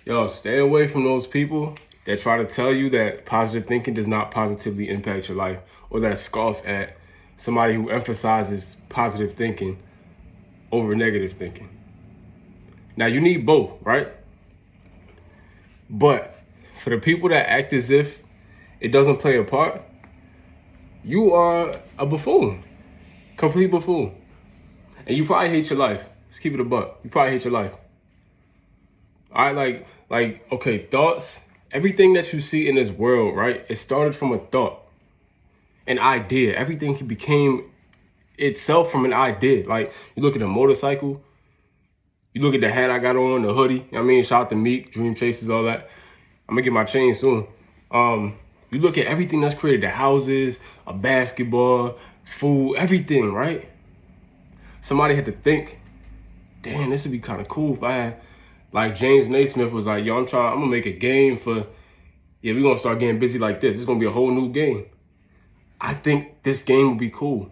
Yo, stay away from those people that try to tell you that positive thinking does not positively impact your life, or that scoff at somebody who emphasizes positive thinking over negative thinking. Now, you need both, right? But for the people that act as if it doesn't play a part, you are a buffoon, complete buffoon. And you probably hate your life. Let's keep it a buck. You probably hate your life. All right, okay, thoughts, everything that you see in this world, right? It started from a thought, an idea. Everything became itself from an idea. Like, you look at a motorcycle, you look at the hat I got on, the hoodie. You know what I mean, shout out to Meek, Dream Chasers, all that. I'm gonna get my chain soon. You look at everything that's created, the houses, a basketball, food, everything, right? Somebody had to think, damn, this would be kind of cool if I had, like James Naismith was like, yo, I'm gonna make a game for, yeah, we're gonna start getting busy like this. It's gonna be a whole new game. I think this game would be cool.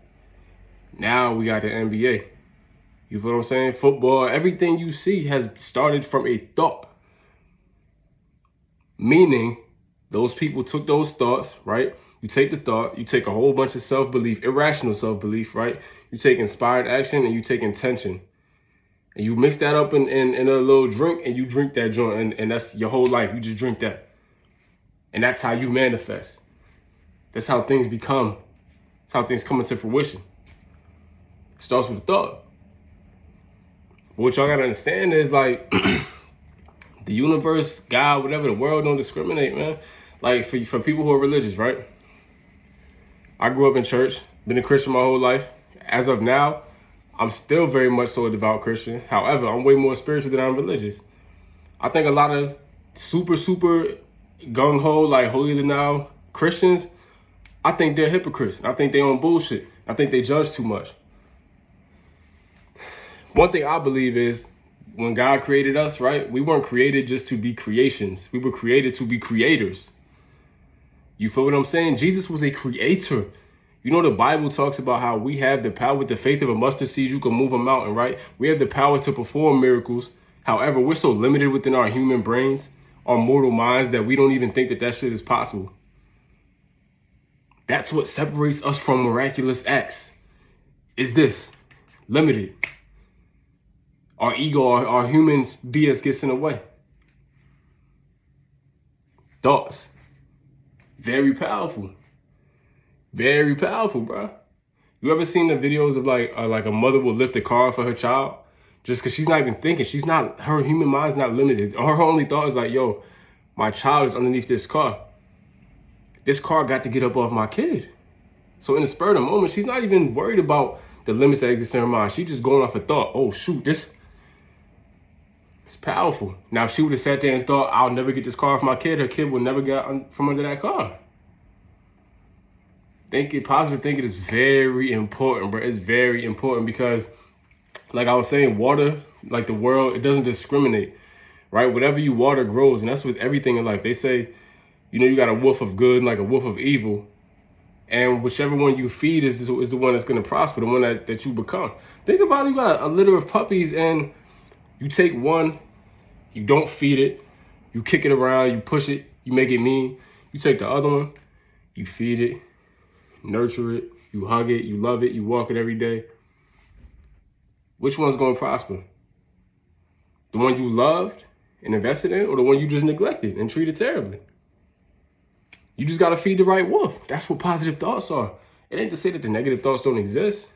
Now we got the NBA. You feel what I'm saying? Football, everything you see has started from a thought. Meaning, those people took those thoughts, right? You take the thought, you take a whole bunch of self-belief, irrational self-belief, right? You take inspired action and you take intention. And you mix that up in a little drink and you drink that joint, and that's your whole life. You just drink that. And that's how you manifest. That's how things become. That's how things come into fruition. It starts with a thought. But what y'all gotta understand is, like, the universe, God, whatever, the world don't discriminate, man. Like, for people who are religious, right? I grew up in church, been a Christian my whole life. As of now, I'm still very much so a devout Christian. However, I'm way more spiritual than I'm religious. I think a lot of super gung-ho, like holier than thou Christians, I think they're hypocrites. I think they on bullshit. I think they judge too much. One thing I believe is, when God created us, right, we weren't created just to be creations. We were created to be creators. You feel what I'm saying? Jesus was a creator. You know, the Bible talks about how we have the power. With the faith of a mustard seed, you can move a mountain, right? We have the power to perform miracles. However, we're so limited within our human brains, our mortal minds, that we don't even think that shit is possible. That's what separates us from miraculous acts, is this, limited. Our ego, our humans BS gets in the way. Thoughts, very powerful. Very powerful, bro. You ever seen the videos of like a mother will lift a car for her child just because she's not even thinking? Her human mind's not limited. Her only thought is like, yo, my child is underneath this car. This car got to get up off my kid. So in the spur of the moment, she's not even worried about the limits that exist in her mind. She's just going off a thought. Oh, shoot, it's powerful. Now, if she would have sat there and thought, I'll never get this car off my kid, her kid would never get from under that car. Positive thinking is very important, bro. It's very important because, like I was saying, water, like the world, it doesn't discriminate, right? Whatever you water grows, and that's with everything in life. They say, you know, you got a wolf of good and like a wolf of evil, and whichever one you feed is the one that's going to prosper, the one that you become. Think about it, you got a litter of puppies, and you take one, you don't feed it, you kick it around, you push it, you make it mean. You take the other one, you feed it, nurture it, you hug it, you love it, you walk it every day. Which one's going to prosper? The one you loved and invested in, or the one you just neglected and treated terribly? You just got to feed the right wolf. That's what positive thoughts are. It ain't to say that the negative thoughts don't exist.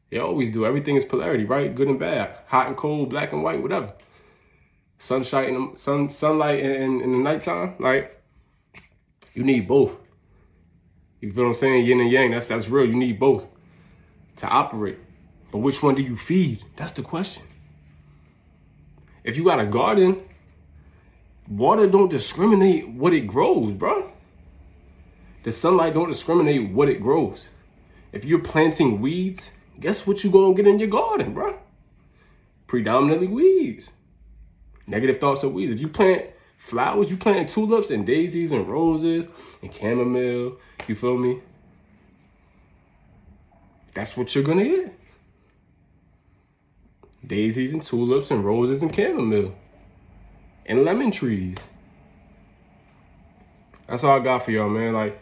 They always do. Everything is polarity, right? Good and bad, hot and cold, black and white, whatever. Sunlight in the nighttime, like, you need both. You feel what I'm saying? Yin and yang, that's real. You need both to operate. But which one do you feed? That's the question. If you got a garden, water don't discriminate what it grows, bro. The sunlight don't discriminate what it grows. If you're planting weeds, guess what you gonna get in your garden, bro? Predominantly weeds. Negative thoughts are weeds. If you plant flowers, you plant tulips and daisies and roses and chamomile, you feel me? That's what you're gonna get. Daisies and tulips and roses and chamomile. and lemon trees. That's all I got for y'all, man. Like,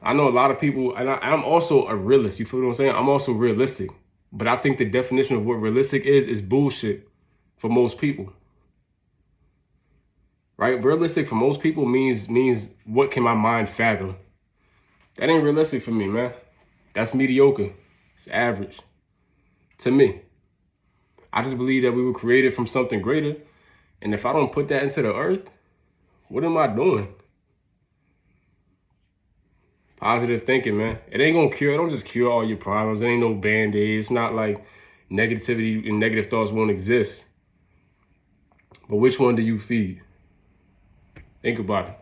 I know a lot of people, and I'm also a realist. You feel what I'm saying? I'm also realistic. But I think the definition of what realistic is bullshit for most people. Right? Realistic for most people means what can my mind fathom? That ain't realistic for me, man. That's mediocre. It's average. To me. I just believe that we were created from something greater. And if I don't put that into the earth, what am I doing? Positive thinking, man. It ain't gonna cure. It don't just cure all your problems. It ain't no band-aid. It's not like negativity and negative thoughts won't exist. But which one do you feed? Think about it.